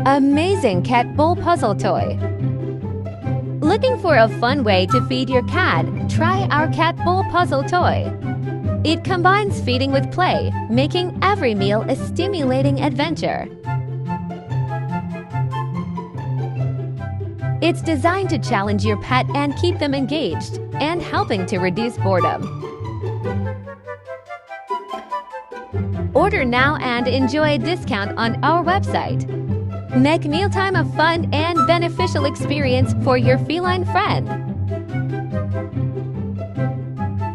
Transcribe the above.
Amazing cat bowl puzzle toy. Looking for a fun way to feed your cat? Try our cat bowl puzzle toy. It combines feeding with play, making every meal a stimulating adventure. It's designed to challenge your pet and keep them engaged, and helping to reduce boredom. Order now and enjoy a discount on our website. Make mealtime a fun and beneficial experience for your feline friend.